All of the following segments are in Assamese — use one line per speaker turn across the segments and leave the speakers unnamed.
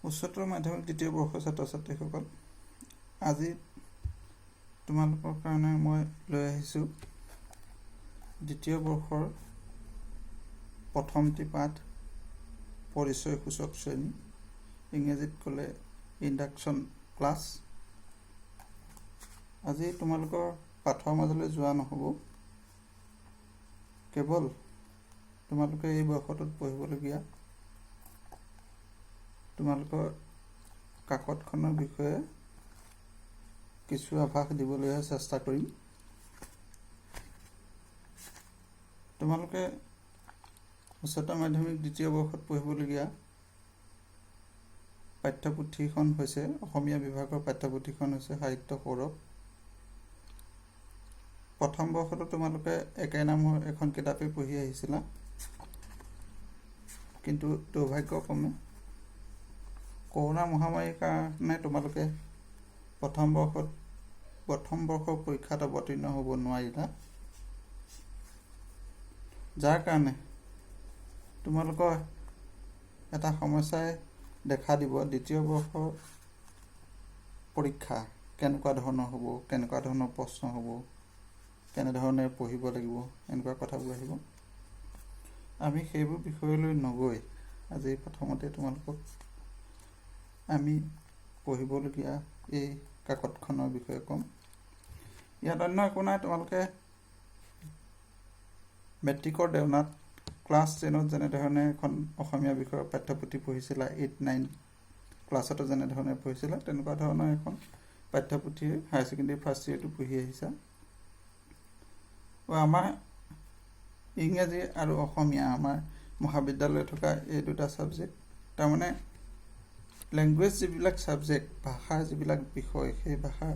উচ্চতৰ মাধ্যমিক দ্বিতীয় বৰ্ষৰ ছাত্ৰ ছাত্ৰীসকল, আজি তোমালোকৰ কাৰণে মই লৈ আহিছোঁ দ্বিতীয় বৰ্ষৰ প্ৰথমটি পাঠ পৰিচয়সূচক শ্ৰেণী, ইংৰাজীত ক'লে ইণ্ডাকশ্যন ক্লাছ। আজি তোমালোকৰ পাঠৰ মাজলৈ যোৱা নহ'ব, কেৱল তোমালোকে এই বৰ্ষটোত পঢ়িবলগীয়া তোমালোকৰ কাকতখনৰ বিষয়ে কিছু আভাস দিবলৈহে চেষ্টা কৰিম। তোমালোকে উচ্চতৰ মাধ্যমিক দ্বিতীয় বৰ্ষত পঢ়িবলগীয়া পাঠ্যপুথিখন হৈছে অসমীয়া বিভাগৰ পাঠ্যপুথিখন হৈছে সাহিত্য সৌৰভ। প্ৰথম বৰ্ষতো তোমালোকে একে নামৰ এখন কিতাপেই পঢ়ি আহিছিলা, কিন্তু দুৰ্ভাগ্যক্ৰমে কৰোনা মহামাৰীৰ কাৰণে তোমালোকে প্ৰথম বৰ্ষৰ পৰীক্ষাত অৱতীৰ্ণ হ'ব নোৱাৰিলা, যাৰ কাৰণে তোমালোকৰ এটা সমস্যাই দেখা দিব। দ্বিতীয় বৰ্ষৰ পৰীক্ষা কেনেকুৱা ধৰণৰ হ'ব, কেনেকুৱা ধৰণৰ প্ৰশ্ন হ'ব, কেনেধৰণে পঢ়িব লাগিব, এনেকুৱা কথাবোৰ আহিব। আমি সেইবোৰ বিষয়লৈ নগৈ আজি প্ৰথমতে তোমালোকক আমি পঢ়িবলগীয়া এই কাকতখনৰ বিষয়ে ক'ম। ইয়াত অন্য একো নাই, তোমালোকে মেট্ৰিকৰ দেওনাত ক্লাছ 10ত যেনেধৰণে এখন অসমীয়া বিষয়ৰ পাঠ্যপুথি পঢ়িছিলা, 8-9 ক্লাছতো যেনেধৰণে পঢ়িছিলা, তেনেকুৱা ধৰণৰ এখন পাঠ্যপুথি হায়াৰ ছেকেণ্ডেৰী ফাৰ্ষ্ট ইয়েৰটো পঢ়ি আহিছা। আমাৰ ইংৰাজী আৰু অসমীয়া আমাৰ মহাবিদ্যালয়ত থকা এই দুটা ছাবজেক্ট, তাৰমানে লেংগুৱেজ যিবিলাক ছাবজেক্ট, ভাষাৰ যিবিলাক বিষয়, সেই ভাষাৰ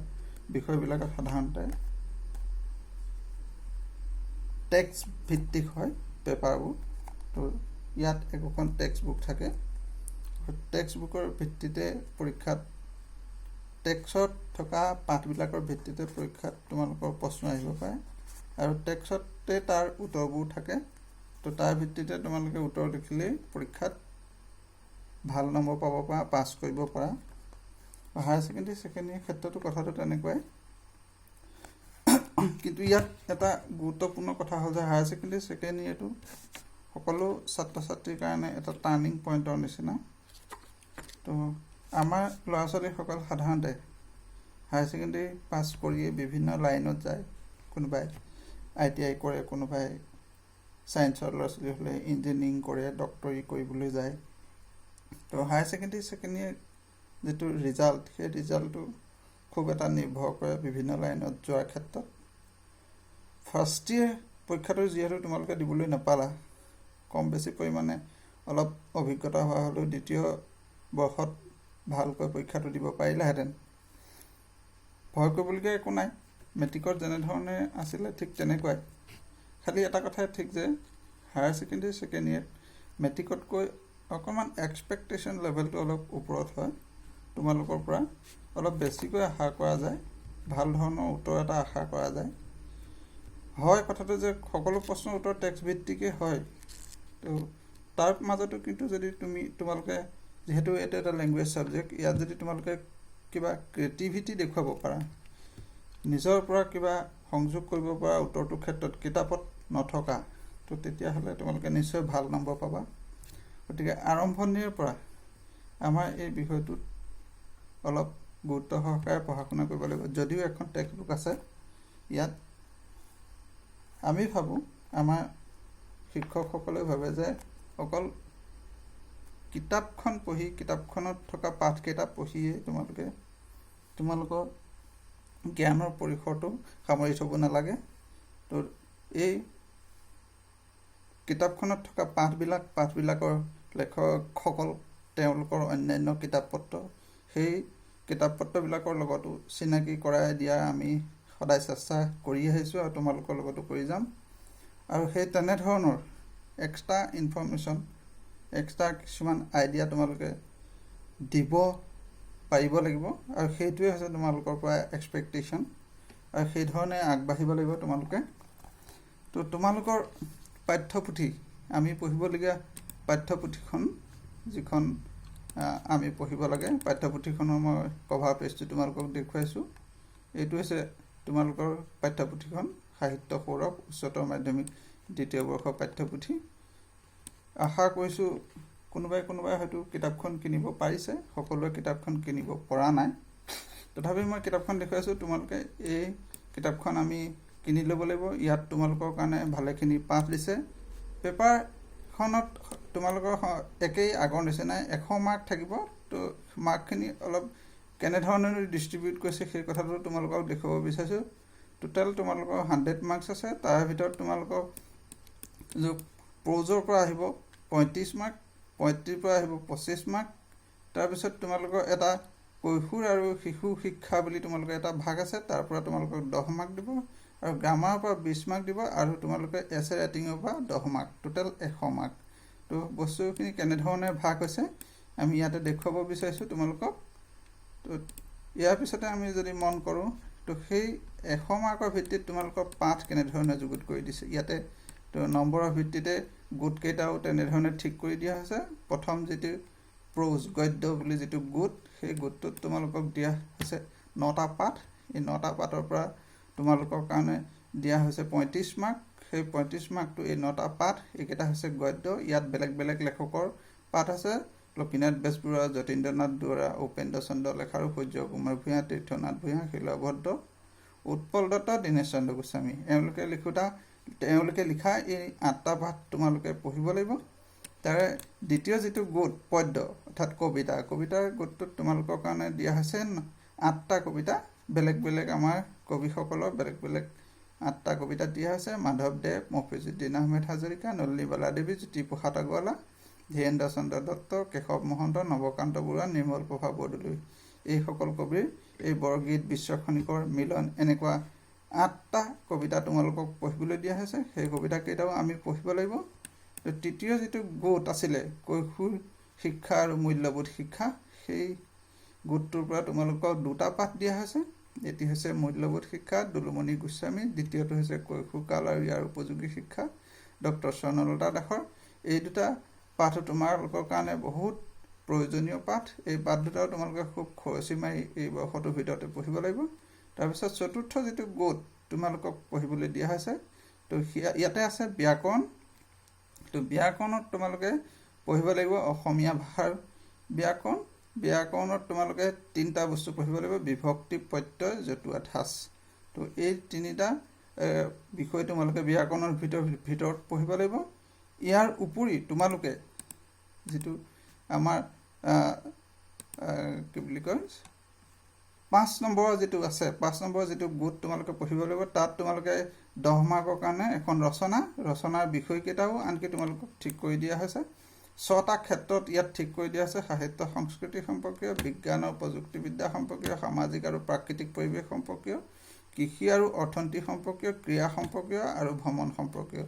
বিষয়বিলাকত সাধাৰণতে টেক্সট ভিত্তিক হয় পেপাৰবোৰ। তো ইয়াত একোখন টেক্সট বুক থাকে, টেক্সট বুকৰ ভিত্তিতে পৰীক্ষাত টেক্সট থকা পাঠবিলাকৰ ভিত্তিতে পৰীক্ষাত তোমালোকৰ প্ৰশ্ন আহিব পাৰে, আৰু টেক্সটতে তাৰ উত্তৰবোৰ থাকে। তো তাৰ ভিত্তিতে তোমালোকে উত্তৰ লিখিলেই পৰীক্ষাত ভাল নম্বৰ পাব পাৰা, পাছ কৰিব পাৰা। হায়াৰ ছেকেণ্ডেৰী ছেকেণ্ড ইয়েৰ ক্ষেত্ৰতো কথাটো তেনেকুৱাই, কিন্তু ইয়াত এটা গুৰুত্বপূৰ্ণ কথা হ'ল যে হায়াৰ ছেকেণ্ডেৰী ছেকেণ্ড ইয়েৰটো সকলো ছাত্ৰ ছাত্ৰীৰ কাৰণে এটা টাৰ্ণিং পইণ্টৰ নিচিনা। তো আমাৰ ল'ৰা ছোৱালীসকল সাধাৰণতে হায়াৰ ছেকেণ্ডেৰী পাছ কৰিয়ে বিভিন্ন লাইনত যায়। কোনোবাই ITI কৰে, কোনোবাই ছায়েন্সৰ ল'ৰা ছোৱালী হ'লে ইঞ্জিনিয়াৰিং কৰে, ডক্টৰী কৰিবলৈ যায়। তো হায়াৰ ছেকেণ্ডেৰী ছেকেণ্ড ইয়েৰ যিটো ৰিজাল্ট, সেই ৰিজাল্টটো খুব এটা নিৰ্ভৰ কৰে বিভিন্ন লাইনত যোৱাৰ ক্ষেত্ৰত। ফাৰ্ষ্ট ইয়েৰ পৰীক্ষাটো যিহেতু তোমালোকে দিবলৈ নাপালা, কম বেছি পৰিমাণে অলপ অভিজ্ঞতা হোৱা হ'লেও দ্বিতীয় বৰ্ষত ভালকৈ পৰীক্ষাটো দিব পাৰিলাহেঁতেন। ভয় কৰিবলগীয়া একো নাই, মেট্ৰিকত যেনেধৰণে আছিলে ঠিক তেনেকুৱাই। খালি এটা কথাই ঠিক যে হায়াৰ ছেকেণ্ডেৰী ছেকেণ্ড ইয়েৰত মেট্ৰিকতকৈ অকণমান এক্সপেক্টেশ্যন লেভেলটো অলপ ওপৰত হয়, তোমালোকৰ পৰা অলপ বেছিকৈ আশা কৰা যায়, ভাল ধৰণৰ উত্তৰ এটা আশা কৰা যায়। হয় কথাটো যে সকলো প্ৰশ্নৰ উত্তৰ টেক্সট ভিত্তিকেই হয়, তো তাৰ মাজতো কিন্তু যদি তোমালোকে যিহেতু এইটো এটা লেংগুৱেজ ছাবজেক্ট, ইয়াত যদি তোমালোকে কিবা ক্ৰিয়েটিভিটি দেখুৱাব পাৰা, নিজৰ পৰা কিবা সংযোগ কৰিব পৰা উত্তৰটোৰ ক্ষেত্ৰত কিতাপত নথকা, তো তেতিয়াহ'লে তোমালোকে নিশ্চয় ভাল নম্বৰ পাবা। গতিকে আৰম্ভণিৰ পৰা আমাৰ এই বিষয়টোত অলপ গুৰুত্ব সহকাৰে পঢ়া শুনা কৰিব লাগিব। যদিও এখন টেক্সট বুক আছে, ইয়াত আমি ভাবোঁ, আমাৰ শিক্ষকসকলে ভাবে যে অকল কিতাপখন পঢ়ি, কিতাপখনত থকা পাঠকেইটা পঢ়িয়ে তোমালোকৰ জ্ঞানৰ পৰিসৰটো সামৰি থ'ব নালাগে। তো এই কিতাপখনত থকা পাঠবিলাকৰ লেখকসকল, তেওঁলোকৰ অন্যান্য কিতাপ পত্ৰ, সেই কিতাপ পত্ৰবিলাকৰ লগতো চিনাকি কৰাই দিয়া আমি সদায় চেষ্টা কৰি আহিছোঁ আৰু তোমালোকৰ লগতো কৰি যাম। আৰু সেই তেনেধৰণৰ এক্সট্ৰা ইনফৰ্মেশ্যন, এক্সট্ৰা কিছুমান আইডিয়া তোমালোকে দিব পাৰিব লাগিব, আৰু সেইটোৱে হৈছে তোমালোকৰ পৰা এক্সপেক্টেশ্যন, আৰু সেইধৰণে আগবাঢ়িব লাগিব তোমালোকে। তো তোমালোকৰ পাঠ্যপুথি, আমি পঢ়িবলগীয়া পাঠ্যপুথিখন যিখন আমি পঢ়িব লাগে। পাঠ্যপুথিখনৰ মই কভাৰ পেজটো তোমালোকক দেখুৱাইছোঁ। এইটো হৈছে তোমালোকৰ পাঠ্যপুথিখন, সাহিত্য সৌৰভ উচ্চতৰ মাধ্যমিক দ্বিতীয় বৰ্ষৰ পাঠ্যপুথি। আশা কৰিছোঁ কোনোবাই হয়তো কিতাপখন কিনিব পাৰিছে, সকলোৱে কিতাপখন কিনিব পৰা নাই। তথাপি মই কিতাপখন দেখুৱাইছোঁ, তোমালোকে এই কিতাপখন আমি কিনি ল'ব লাগিব। ইয়াত তোমালোকৰ কাৰণে ভালেখিনি পাঠ দিছে। পেপাৰখনত তোমালোকৰ একেই আগৰ নিচিনাই 100 মাৰ্ক থাকিব। তো মাৰ্কখিনি অলপ কেনেধৰণে ডিষ্ট্ৰিবিউট কৰিছে সেই কথাটো তোমালোকক দেখুৱাব বিচাৰিছোঁ। টোটেল তোমালোকৰ 100 মাৰ্কছ আছে। তাৰ ভিতৰত তোমালোকৰ প্ৰ'জৰ পৰা আহিব 35 মাৰ্ক, পয়ত্ৰীৰ পৰা আহিব 25 মাৰ্ক। তাৰপিছত তোমালোকৰ এটা কৈশোৰ আৰু শিশু শিক্ষা বুলি তোমালোকৰ এটা ভাগ আছে, তাৰ পৰা তোমালোকক 10 মাৰ্ক দিব, আৰু গ্ৰামাৰৰ পৰা 20 মাৰ্ক দিব, আৰু তোমালোকে এছে ৰাইটিঙৰ পৰা 10 মাৰ্ক, টোটেল 100 মাৰ্ক। তো বস্তুখিনি কেনেধৰণে ভাগ হৈছে আমি ইয়াতে দেখুৱাব বিচাৰিছোঁ তোমালোকক। তো ইয়াৰ পিছতে আমি যদি মন কৰোঁ, তো সেই 100 মাৰ্কৰ ভিত্তিত তোমালোকৰ পাঠ কেনেধৰণে যুগুত কৰি দিছে। ইয়াতে তো নম্বৰৰ ভিত্তিতে গোটকেইটাও তেনেধৰণে ঠিক কৰি দিয়া হৈছে। প্ৰথম যিটো প্ৰ'জ গদ্য বুলি যিটো গোট, সেই গোটটোত তোমালোকক দিয়া হৈছে 9টা পাঠ। এই 9টা পাঠৰ পৰা তোমালোকৰ কাৰণে দিয়া হৈছে 35 মাৰ্ক। সেই 35 মাৰ্কটো এই 9টা পাঠ, এইকেইটা হৈছে গদ্য। ইয়াত বেলেগ বেলেগ লেখকৰ পাঠ আছে: লক্ষীনাথ বেজবৰুৱা, যতীন্দ্ৰনাথ দুৱৰা, উপেন্দ্ৰ চন্দ্ৰ লেখাৰু, সূৰ্য কুমাৰ ভূঞা, তীৰ্থনাথ ভূঞা, শিলভদ্ৰ, উৎপল দত্ত, দীনেশ চন্দ্ৰ গোস্বামী। তেওঁলোকে লিখা এই 8টা পাঠ তোমালোকে পঢ়িব লাগিব। তাৰে দ্বিতীয় যিটো গোট পদ্য অৰ্থাৎ কবিতাৰ গোটটোত তোমালোকৰ কাৰণে দিয়া হৈছে 8টা কবিতা। বেলেগ বেলেগ আমাৰ কবিসকলৰ বেলেগ বেলেগ 8টা কবিতা দিয়া হৈছে: মাধৱদেৱ, মফিজুদ্দিন আহমেদ হাজৰিকা, নলিনীবালা দেৱী, জ্যোতিপ্ৰসাদ আগৰৱালা, ধীৰেন্দ্ৰ চন্দ্ৰ দত্ত, কেশৱ মহন্ত, নৱকান্ত বৰুৱা, নিৰ্মল প্ৰভা বৰদলৈ। এইসকল কবিৰ এই বৰগীত, বিশ্বখনিকৰ মিলন, এনেকুৱা 8টা কবিতা তোমালোকক পঢ়িবলৈ দিয়া হৈছে। সেই কবিতাকেইটাও আমি পঢ়িব লাগিব। তৃতীয় যিটো গোট আছিলে কৈশোৰ শিক্ষা আৰু মূল্যবোধ শিক্ষা, সেই গোটটোৰ পৰা তোমালোকক 2টা পাঠ দিয়া হৈছে। এটি হৈছে মূল্যবোধ শিক্ষা, দুলুমণি গোস্বামী। দ্বিতীয়টো হৈছে কৈশোৰ কাল আৰু ইয়াৰ উপযোগী শিক্ষা, ডক্টৰ স্বৰ্ণলতা দাসৰ। এই 2টা পাঠো তোমালোকৰ কাৰণে বহুত প্ৰয়োজনীয় পাঠ। এই পাঠ 2টাও তোমালোকে খুব খৰচি মাৰি এই বৰ্ষটোৰ ভিতৰতে পঢ়িব লাগিব। তাৰপিছত চতুৰ্থ যিটো গোট তোমালোকক পঢ়িবলৈ দিয়া হৈছে, তো ইয়াতে আছে ব্যাকৰণ। তো ব্যাকৰণত তোমালোকে পঢ়িব লাগিব অসমীয়া ভাষাৰ ব্যাকৰণ। ব্যাকৰণত তোমালোকে 3টা বস্তু পঢ়িব লাগিব: বিভক্তি, প্ৰত্যয়, জতুৱা ঠাঁচ। তো এই 3টা বিষয় তোমালোকে ব্যাকৰণৰ ভিতৰত পঢ়িব লাগিব। ইয়াৰ উপৰি তোমালোকে যিটো আমাৰ কি বুলি কয় 5 নম্বৰৰ যিটো আছে, 5 নম্বৰৰ যিটো গোট তোমালোকে পঢ়িব লাগিব। তাত তোমালোকে 10 মাৰ্কৰ কাৰণে এখন ৰচনাৰ বিষয়কেইটাও আনকি তোমালোকক ঠিক কৰি দিয়া হৈছে। 6টা ক্ষেত্ৰত ইয়াত ঠিক কৰি দিয়া হৈছে: সাহিত্য সংস্কৃতি সম্পৰ্কীয়, বিজ্ঞান আৰু প্ৰযুক্তিবিদ্যা সম্পৰ্কীয়, সামাজিক আৰু প্ৰাকৃতিক পৰিৱেশ সম্পৰ্কীয়, কৃষি আৰু অৰ্থনীতি সম্পৰ্কীয়, ক্ৰীড়া সম্পৰ্কীয় আৰু ভ্ৰমণ সম্পৰ্কীয়।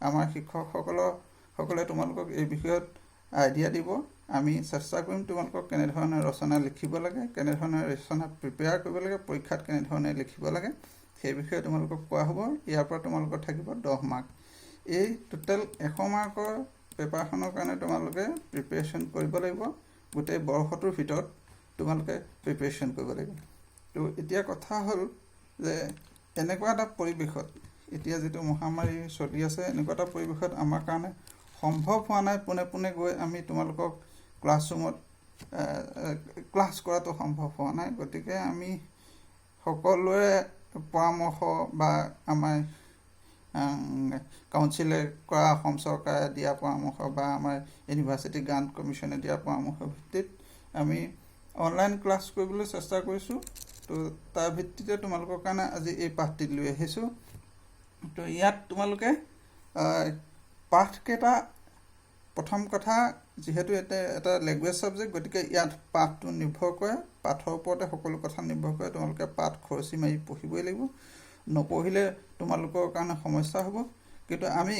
আমাৰ শিক্ষকসকলে তোমালোকক এই বিষয়ত আইডিয়া দিব। আমি চেষ্টা কৰিম তোমালোকক কেনেধৰণে ৰচনা লিখিব লাগে, কেনেধৰণে ৰচনা প্ৰিপেয়াৰ কৰিব লাগে, পৰীক্ষাত কেনেধৰণে লিখিব লাগে, সেই বিষয়ে তোমালোকক কোৱা হ'ব। ইয়াৰ পৰা তোমালোকৰ থাকিব 10 মাৰ্ক। এই টোটেল 100 মাৰ্কৰ পেপাৰখনৰ কাৰণে তোমালোকে প্ৰিপেৰেশ্যন কৰিব লাগিব। গোটেই বৰ্ষটোৰ ভিতৰত তোমালোকে প্ৰিপেৰেশ্যন কৰিব লাগিব। তো এতিয়া কথা হ'ল যে এনেকুৱা এটা পৰিৱেশত, এতিয়া যিটো মহামাৰী চলি আছে, এনেকুৱা এটা পৰিৱেশত আমাৰ কাৰণে সম্ভৱ হোৱা নাই পোনে পোনে গৈ আমি তোমালোকক ক্লাছৰুমত ক্লাছ কৰাটো সম্ভৱ হোৱা নাই। গতিকে আমি সকলোৰে পৰামৰ্শ বা আমাৰ কাউন্সিলে কৰা, অসম চৰকাৰে দিয়া পৰামৰ্শ বা আমাৰ ইউনিভাৰ্চিটি গ্ৰাণ্ট কমিশ্যনে দিয়া পৰামৰ্শৰ ভিত্তিত আমি অনলাইন ক্লাছ কৰিবলৈ চেষ্টা কৰিছোঁ। তো তাৰ ভিত্তিতে তোমালোকৰ কাৰণে আজি এই পাঠটি লৈ আহিছোঁ। তো ইয়াত তোমালোকে পাঠকেইটা, প্ৰথম কথা যিহেতু এটা লেংগুৱেজ ছাবজেক্ট, গতিকে ইয়াত পাঠটো নিৰ্ভৰ কৰে, পাঠৰ ওপৰতে সকলো কথা নিৰ্ভৰ কৰে। তোমালোকে পাঠ খৰচি মাৰি পঢ়িবই লাগিব, নপঢ়িলে তোমালোকৰ কাৰণে সমস্যা হ'ব। কিন্তু আমি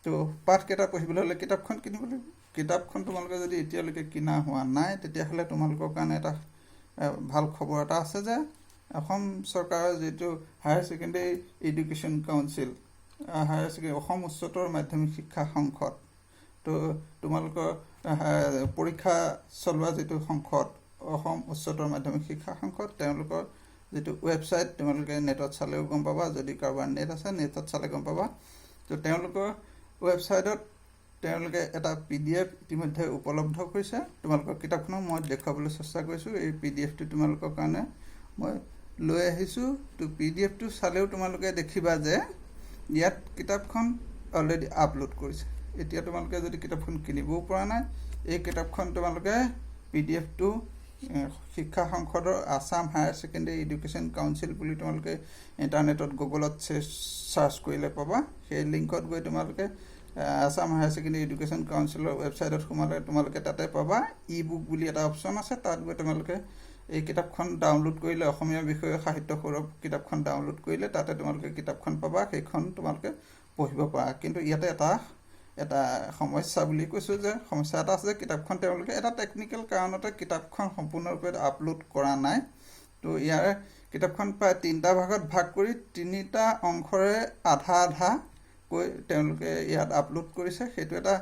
তো পাঠকেইটা পঢ়িবলৈ হ'লে কিতাপখন কিনিব লাগিব। কিতাপখন তোমালোকে যদি এতিয়ালৈকে কিনা হোৱা নাই, তেতিয়াহ'লে তোমালোকৰ কাৰণে এটা ভাল খবৰ এটা আছে যে অসম চৰকাৰৰ যিটো higher secondary education council, Assam উচ্চতৰ মাধ্যমিক শিক্ষা সংসদ, তো তোমালোকৰ পৰীক্ষা চলোৱা যিটো সংসদ অসম উচ্চতৰ মাধ্যমিক শিক্ষা সংসদ তেওঁলোকৰ যিটো ৱেবছাইট তোমালোকে নেটত চালেও গম পাবা যদি কাৰোবাৰ নেট আছে নেটত চালে গম পাবা তো তেওঁলোকৰ ৱেবছাইটত তেওঁলোকে এটা PDF ইতিমধ্যে উপলব্ধ কৰিছে তোমালোকৰ কিতাপখন মই দেখুৱাবলৈ চেষ্টা কৰিছোঁ এই PDFটো তোমালোকৰ কাৰণে মই লৈ আহিছোঁ তো PDFটো চালেও তোমালোকে দেখিবা যে ইয়াত কিতাপখন অলৰেডি আপলোড কৰিছে এতিয়া তোমালোকে যদি কিতাপখন কিনিবও পৰা নাই এই কিতাপখন তোমালোকে PDFটো শিক্ষা সংসদৰ Assam higher secondary education council বুলি তোমালোকে ইন্টাৰনেটত গুগলত সাৰ্চ কৰিলে পাবা সেই লিংকত গৈ তোমালোকে আসাম হায়াৰ সেকেন্ডাৰী এডুকেশ্যন কাউন্সিলৰ ৱেবছাইটত সোমালে তোমালোকে তাতে পাবা ই-বুক বুলি এটা অপচন আছে তাত গৈ তোমালোকে এই কিতাপখন ডাউনলোড কৰিলে অসমীয়া বিষয়ৰ সাহিত্য সৌৰভ কিতাপখন ডাউনলোড কৰিলে তাতে তোমালোকে কিতাপখন পাবা সেইখন তোমালোকে পঢ়িব পাৰা কিন্তু ইয়াতে এটা সমস্যা বুলি কৈছো যে সমস্যা এটা আছে যে কিতাপখন তেওঁলোকে এটা টেকনিক্যাল কাৰণতে কিতাপখন সম্পূৰ্ণৰূপে আপলোড কৰা নাই তো ইয়াৰ কিতাপখন প্ৰায় 3টা ভাগত ভাগ কৰি 3টা অংশৰে আধা কৈ তেওঁলোকে ইয়াত আপলোড কৰিছে সেইটো এটা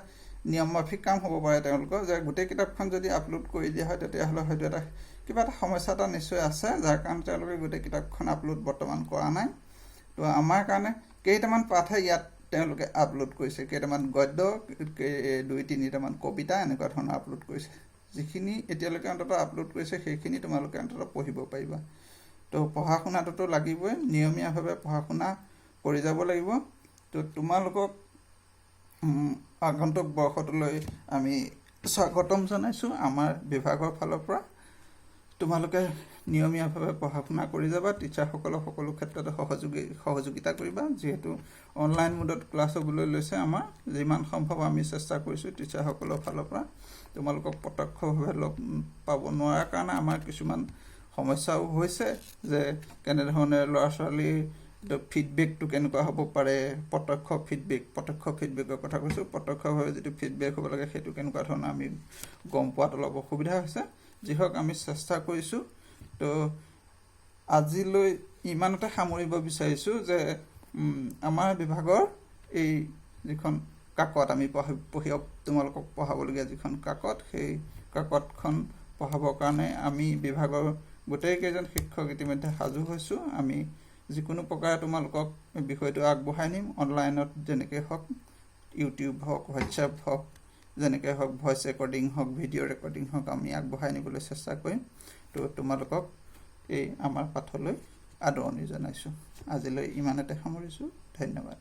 নিয়মমাফিক কাম হ'ব পাৰে তেওঁলোকৰ যে গোটেই কিতাপখন যদি আপলোড কৰি দিয়া হয় তেতিয়াহ'লে হয়তো এটা কিবা এটা সমস্যা এটা নিশ্চয় আছে যাৰ কাৰণে তেওঁলোকে গোটেই কিতাপখন আপলোড বৰ্তমান কৰা নাই তো আমাৰ কাৰণে কেইটামান পাঠে ইয়াত তেওঁলোকে আপলোড কৰিছে কেইটামান গদ্য 2-3টামান কবিতা এনেকুৱা ধৰণৰ আপলোড কৰিছে যিখিনি এতিয়ালৈকে অন্তত আপলোড কৰিছে সেইখিনি তোমালোকে অন্তত পঢ়িব পাৰিবা তো পঢ়া শুনাটো লাগিবই নিয়মীয়াভাৱে পঢ়া শুনা কৰি যাব লাগিব তো তোমালোকক আগন্তুক বৰ্ষটোলৈ আমি স্বাগতম জনাইছো আমাৰ বিভাগৰ ফালৰ পৰা তোমালোকে নিয়মীয়াভাৱে পঢ়া শুনা কৰি যাবা টিচাৰসকলক সকলো ক্ষেত্ৰতে সহযোগিতা কৰিবা যেহেতু অনলাইন মোডত ক্লাছ হ'বলৈ লৈছে আমাৰ যিমান সম্ভৱ আমি চেষ্টা কৰিছো টিচাৰসকলৰ ফালৰ পৰা তোমালোকক প্ৰত্যক্ষভাৱে লগ পাব নোৱাৰাৰ কাৰণে আমাৰ কিছুমান সমস্যাও হৈছে যে কেনে ধৰণে ল'ৰা ছোৱালীৰ ফিডবেকটো কেনেকুৱা হ'ব পাৰে প্ৰত্যক্ষ ফিডবেকৰ কথা কৈছো প্ৰত্যক্ষভাৱে যিটো ফিডবেক হ'ব লাগে সেইটো কেনেকুৱা ধৰণৰ আমি গম পোৱাত অলপ অসুবিধা হৈছে যিহক আমি চেষ্টা কৰিছো তো আজিলৈ ইমানতে সামৰিব বিচাৰিছো যে আমাৰ বিভাগৰ এই যিখন কাকত আমি তোমালোকক পঢ়াবলগীয়া যিখন কাকত সেই কাকতখন পঢ়াবৰ কাৰণে আমি বিভাগৰ গোটেই কেইজন শিক্ষক ইতিমধ্যে সাজু হৈছো আমি যিকোনো প্ৰকাৰে তোমালোকক বিষয়টো আগবঢ়াই নিম অনলাইনত যেনেকৈ হওক ইউটিউব হওক হোৱাটছএপ হওক যেনেকৈ হওক ভয়েস ৰেকৰ্ডিং হওক ভিডিঅ' ৰেকৰ্ডিং হওক আমি আগবঢ়াই নিবলৈ চেষ্টা কৰিম তো তোমালোকক এই আমাৰ পাঠলৈ আদৰণি জনাইছো আজিলৈ ইমানতে সামৰিছো ধন্যবাদ